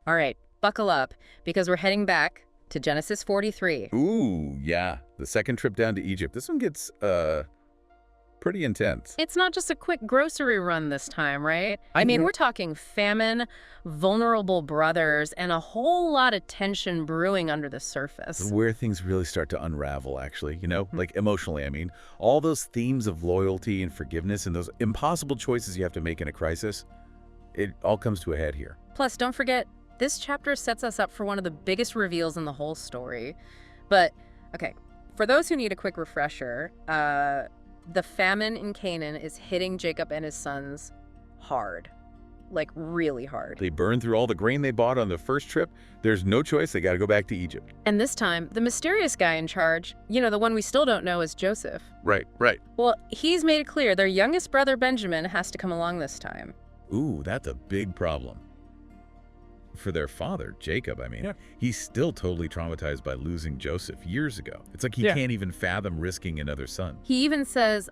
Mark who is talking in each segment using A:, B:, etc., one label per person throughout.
A: All right, buckle up, because we're heading back to Genesis 43.
B: Ooh, yeah. The second trip down to Egypt. This one gets, pretty intense.
A: It's not just a quick grocery run this time, right? I mean, we're talking famine, vulnerable brothers, and a whole lot of tension brewing under the surface.
B: Where things really start to unravel, actually, like emotionally, I mean. All those themes of loyalty and forgiveness and those impossible choices you have to make in a crisis, it all comes to a head here.
A: Plus, don't forget, this chapter sets us up for one of the biggest reveals in the whole story. But, okay, for those who need a quick refresher, the famine in Canaan is hitting Jacob and his sons hard. Like, really hard.
B: They burn through all the grain they bought on the first trip. There's no choice. They got to go back to Egypt.
A: And this time, the mysterious guy in charge, the one we still don't know, is Joseph.
B: Right.
A: Well, he's made it clear their youngest brother, Benjamin, has to come along this time.
B: Ooh, that's a big problem. For their father, Jacob, he's still totally traumatized by losing Joseph years ago. It's like he can't even fathom risking another son.
A: He even says,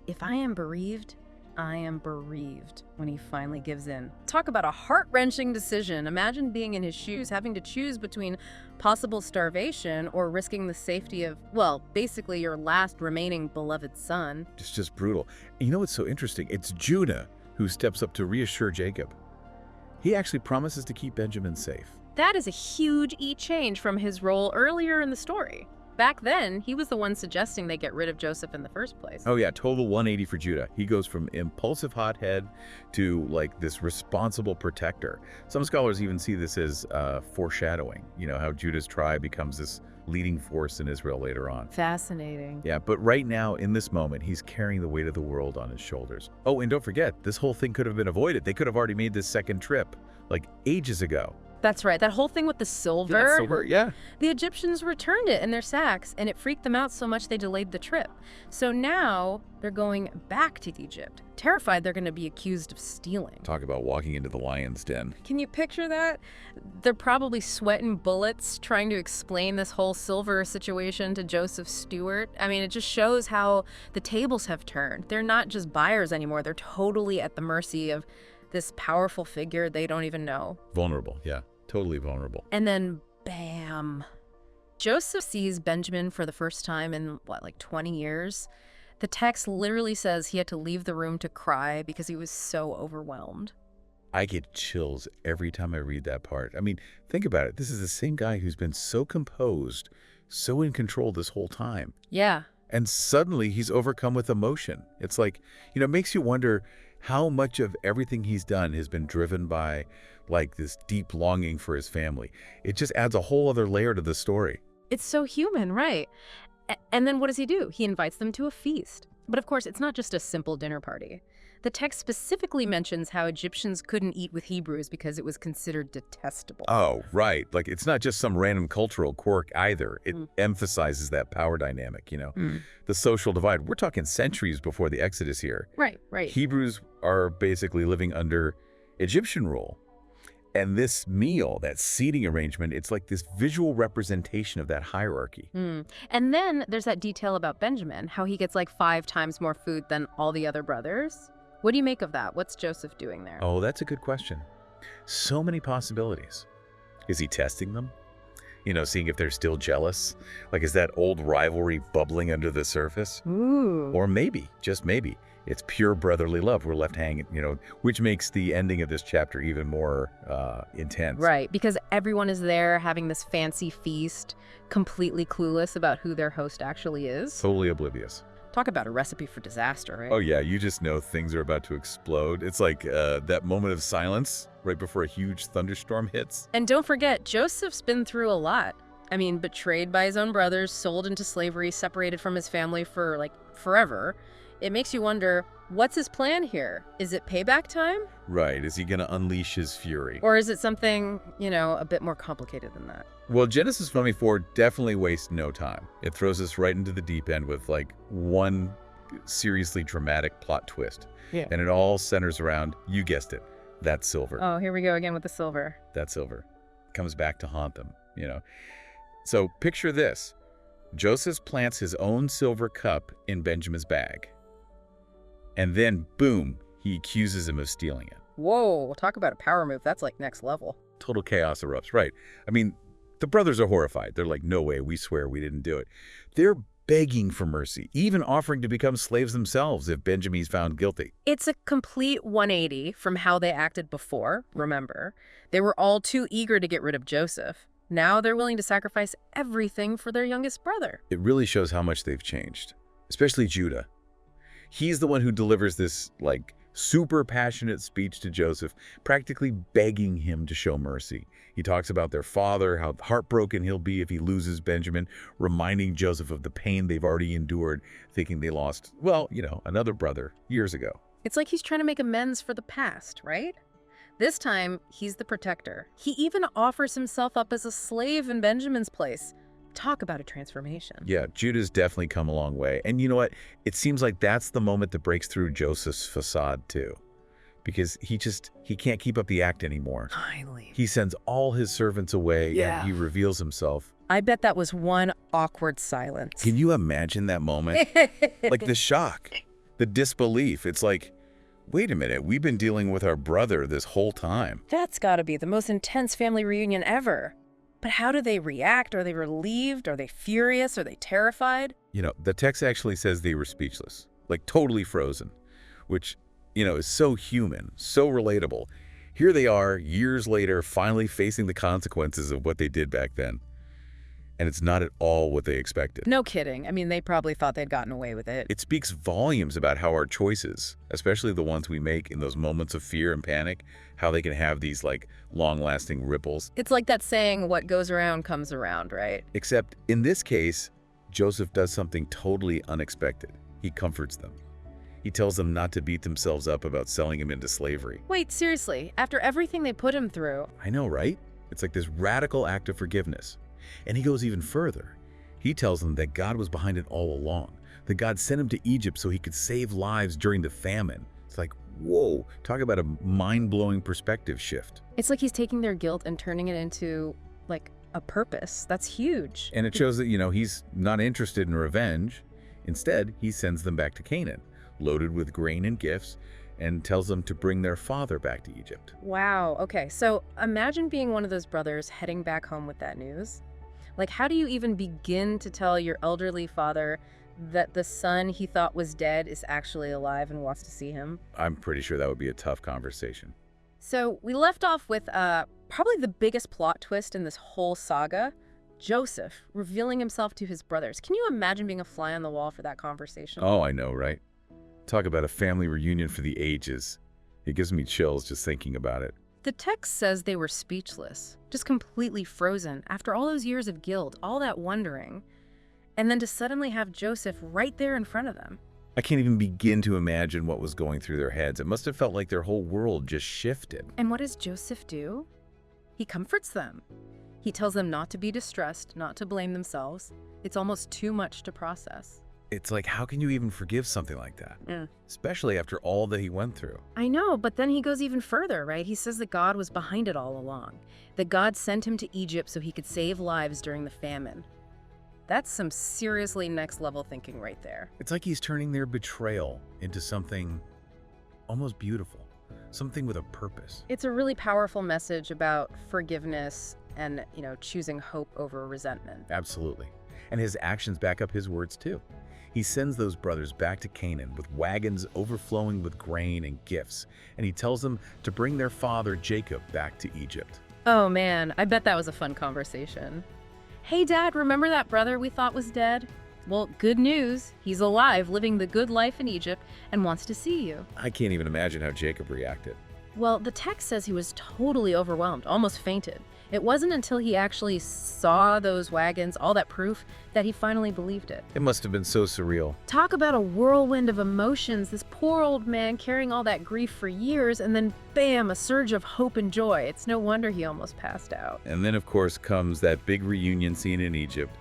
A: if I am bereaved, I am bereaved, when he finally gives in. Talk about a heart-wrenching decision. Imagine being in his shoes, having to choose between possible starvation or risking the safety of, well, basically your last remaining beloved son.
B: It's just brutal. You know what's so interesting? It's Judah who steps up to reassure Jacob. He actually promises to keep Benjamin safe.
A: That is a huge change from his role earlier in the story. Back then, he was the one suggesting they get rid of Joseph in the first place.
B: Oh yeah, total 180 for Judah. He goes from impulsive hothead to like this responsible protector. Some scholars even see this as foreshadowing, how Judah's tribe becomes this leading force in Israel later on.
A: Fascinating.
B: Yeah, but right now, in this moment, he's carrying the weight of the world on his shoulders. Oh, and don't forget, this whole thing could have been avoided. They could have already made this second trip, like ages ago.
A: That's right. That whole thing with the silver.
B: Silver, yeah.
A: The Egyptians returned it in their sacks, and it freaked them out so much they delayed the trip. So now they're going back to Egypt, terrified they're going to be accused of stealing.
B: Talk about walking into the lion's den.
A: Can you picture that? They're probably sweating bullets trying to explain this whole silver situation to Joseph's steward. I mean, it just shows how the tables have turned. They're not just buyers anymore. They're totally at the mercy of this powerful figure they don't even know.
B: Vulnerable, yeah. Totally vulnerable.
A: And then, bam. Joseph sees Benjamin for the first time in, 20 years? The text literally says he had to leave the room to cry because he was so overwhelmed.
B: I get chills every time I read that part. I mean, think about it. This is the same guy who's been so composed, so in control this whole time.
A: Yeah.
B: And suddenly he's overcome with emotion. It's like, it makes you wonder how much of everything he's done has been driven by this deep longing for his family. It just adds a whole other layer to the story.
A: It's so human, right? And then what does he do? He invites them to a feast. But of course, it's not just a simple dinner party. The text specifically mentions how Egyptians couldn't eat with Hebrews because it was considered detestable.
B: Oh, right. It's not just some random cultural quirk either. It emphasizes that power dynamic, the social divide. We're talking centuries before the Exodus here.
A: Right.
B: Hebrews are basically living under Egyptian rule. And this meal, that seating arrangement, it's like this visual representation of that hierarchy.
A: And then there's that detail about Benjamin, how he gets 5 times more food than all the other brothers. What do you make of that? What's Joseph doing there?
B: Oh, that's a good question. So many possibilities. Is he testing them? Seeing if they're still jealous? Is that old rivalry bubbling under the surface?
A: Ooh.
B: Or maybe, just maybe, it's pure brotherly love we're left hanging, which makes the ending of this chapter even more intense.
A: Right, because everyone is there having this fancy feast, completely clueless about who their host actually is.
B: Totally oblivious.
A: Talk about a recipe for disaster, right?
B: Oh yeah, you just know things are about to explode. It's like that moment of silence right before a huge thunderstorm hits.
A: And don't forget, Joseph's been through a lot. I mean, betrayed by his own brothers, sold into slavery, separated from his family for, forever. It makes you wonder, what's his plan here? Is it payback time?
B: Right. Is he going to unleash his fury?
A: Or is it something, a bit more complicated than that?
B: Well, Genesis 24 definitely wastes no time. It throws us right into the deep end with, one seriously dramatic plot twist.
A: Yeah.
B: And it all centers around, you guessed it, that silver.
A: Oh, here we go again with the silver.
B: That silver comes back to haunt them, So picture this. Joseph plants his own silver cup in Benjamin's bag. And then, boom, he accuses him of stealing it.
A: Whoa, talk about a power move. That's next level.
B: total chaos erupts, right? I mean, the brothers are horrified. They're like, no way, we swear we didn't do it. They're begging for mercy, even offering to become slaves themselves if Benjamin's found guilty.
A: It's a complete 180 from how they acted before, remember. They were all too eager to get rid of Joseph. Now they're willing to sacrifice everything for their youngest brother.
B: It really shows how much they've changed, especially Judah. He's the one who delivers this, like, super passionate speech to Joseph, practically begging him to show mercy. He talks about their father, how heartbroken he'll be if he loses Benjamin, reminding Joseph of the pain they've already endured, thinking they lost, well, another brother years ago.
A: It's like he's trying to make amends for the past, right? This time, he's the protector. He even offers himself up as a slave in Benjamin's place. Talk about a transformation.
B: Yeah, Judah's definitely come a long way. And you know what? It seems like that's the moment that breaks through Joseph's facade, too. Because he can't keep up the act anymore.
A: Finally.
B: He sends all his servants away,
A: Yeah.
B: and he reveals himself.
A: I bet that was one awkward silence.
B: Can you imagine that moment? Like the shock, the disbelief. It's like, wait a minute, we've been dealing with our brother this whole time.
A: That's gotta be the most intense family reunion ever. But how do they react? Are they relieved? Are they furious? Are they terrified?
B: The text actually says they were speechless, like totally frozen, which, is so human, so relatable. Here they are, years later, finally facing the consequences of what they did back then. And it's not at all what they expected.
A: No kidding. I mean, they probably thought they'd gotten away with it.
B: It speaks volumes about how our choices, especially the ones we make in those moments of fear and panic, how they can have these, like, long-lasting ripples.
A: It's like that saying, what goes around comes around, right?
B: Except, in this case, Joseph does something totally unexpected. He comforts them. He tells them not to beat themselves up about selling him into slavery.
A: Wait, seriously, after everything they put him through.
B: I know, right? It's like this radical act of forgiveness. And he goes even further. He tells them that God was behind it all along, that God sent him to Egypt so he could save lives during the famine. It's like, whoa, talk about a mind-blowing perspective shift.
A: It's like he's taking their guilt and turning it into, like, a purpose. That's huge.
B: And it shows that, he's not interested in revenge. Instead, he sends them back to Canaan, loaded with grain and gifts, and tells them to bring their father back to Egypt.
A: Wow. Okay, so imagine being one of those brothers heading back home with that news. Like, how do you even begin to tell your elderly father that the son he thought was dead is actually alive and wants to see him?
B: I'm pretty sure that would be a tough conversation.
A: So we left off with probably the biggest plot twist in this whole saga, Joseph revealing himself to his brothers. Can you imagine being a fly on the wall for that conversation?
B: Oh, I know, right? Talk about a family reunion for the ages. It gives me chills just thinking about it.
A: The text says they were speechless, just completely frozen after all those years of guilt, all that wondering, and then to suddenly have Joseph right there in front of them.
B: I can't even begin to imagine what was going through their heads. It must have felt like their whole world just shifted.
A: And what does Joseph do? He comforts them. He tells them not to be distressed, not to blame themselves. It's almost too much to process.
B: It's like, how can you even forgive something like that?
A: Yeah.
B: Especially after all that he went through.
A: I know, but then he goes even further, right? He says that God was behind it all along, that God sent him to Egypt so he could save lives during the famine. That's some seriously next level thinking right there.
B: It's like he's turning their betrayal into something almost beautiful, something with a purpose.
A: It's a really powerful message about forgiveness and, choosing hope over resentment.
B: Absolutely. And his actions back up his words too. He sends those brothers back to Canaan with wagons overflowing with grain and gifts, and he tells them to bring their father Jacob back to Egypt.
A: Oh man, I bet that was a fun conversation. Hey Dad, remember that brother we thought was dead? Well, good news. He's alive, living the good life in Egypt, and wants to see you.
B: I can't even imagine how Jacob reacted.
A: Well, the text says he was totally overwhelmed, almost fainted. It wasn't until he actually saw those wagons, all that proof, that he finally believed it.
B: It must have been so surreal.
A: Talk about a whirlwind of emotions, this poor old man carrying all that grief for years, and then bam, a surge of hope and joy. It's no wonder he almost passed out.
B: And then, of course, comes that big reunion scene in Egypt.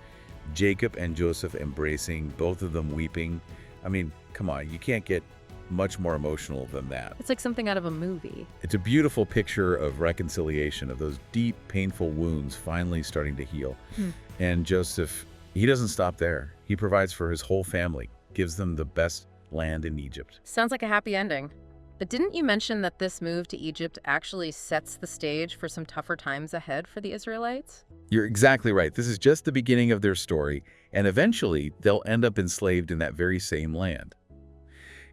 B: Jacob and Joseph embracing, both of them weeping. I mean, come on, you can't get much more emotional than that.
A: It's like something out of a movie.
B: It's a beautiful picture of reconciliation, of those deep, painful wounds finally starting to heal. And Joseph, he doesn't stop there. He provides for his whole family, gives them the best land in Egypt.
A: Sounds like a happy ending. But didn't you mention that this move to Egypt actually sets the stage for some tougher times ahead for the Israelites?
B: You're exactly right. This is just the beginning of their story, and eventually they'll end up enslaved in that very same land.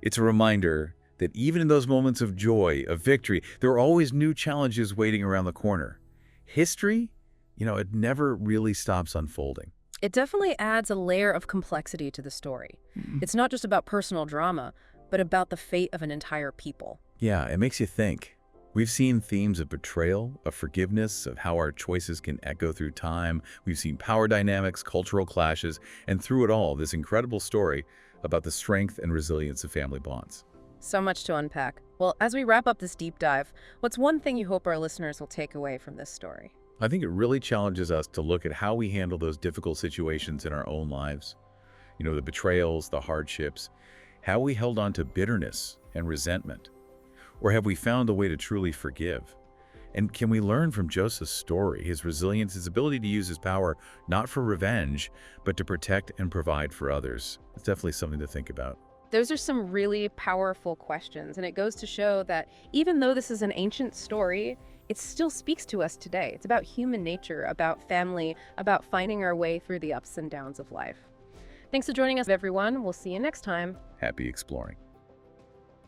B: It's a reminder that even in those moments of joy, of victory, there are always new challenges waiting around the corner. History, it never really stops unfolding.
A: It definitely adds a layer of complexity to the story. It's not just about personal drama, but about the fate of an entire people.
B: Yeah, it makes you think. We've seen themes of betrayal, of forgiveness, of how our choices can echo through time. We've seen power dynamics, cultural clashes, and through it all, this incredible story about the strength and resilience of family bonds.
A: So much to unpack. Well, as we wrap up this deep dive, what's one thing you hope our listeners will take away from this story?
B: I think it really challenges us to look at how we handle those difficult situations in our own lives. The betrayals, the hardships. How we held on to bitterness and resentment? Or have we found a way to truly forgive? And can we learn from Joseph's story, his resilience, his ability to use his power not for revenge, but to protect and provide for others? It's definitely something to think about.
A: Those are some really powerful questions, and it goes to show that even though this is an ancient story, it still speaks to us today. It's about human nature, about family, about finding our way through the ups and downs of life. Thanks for joining us, everyone. We'll see you next time.
B: Happy exploring.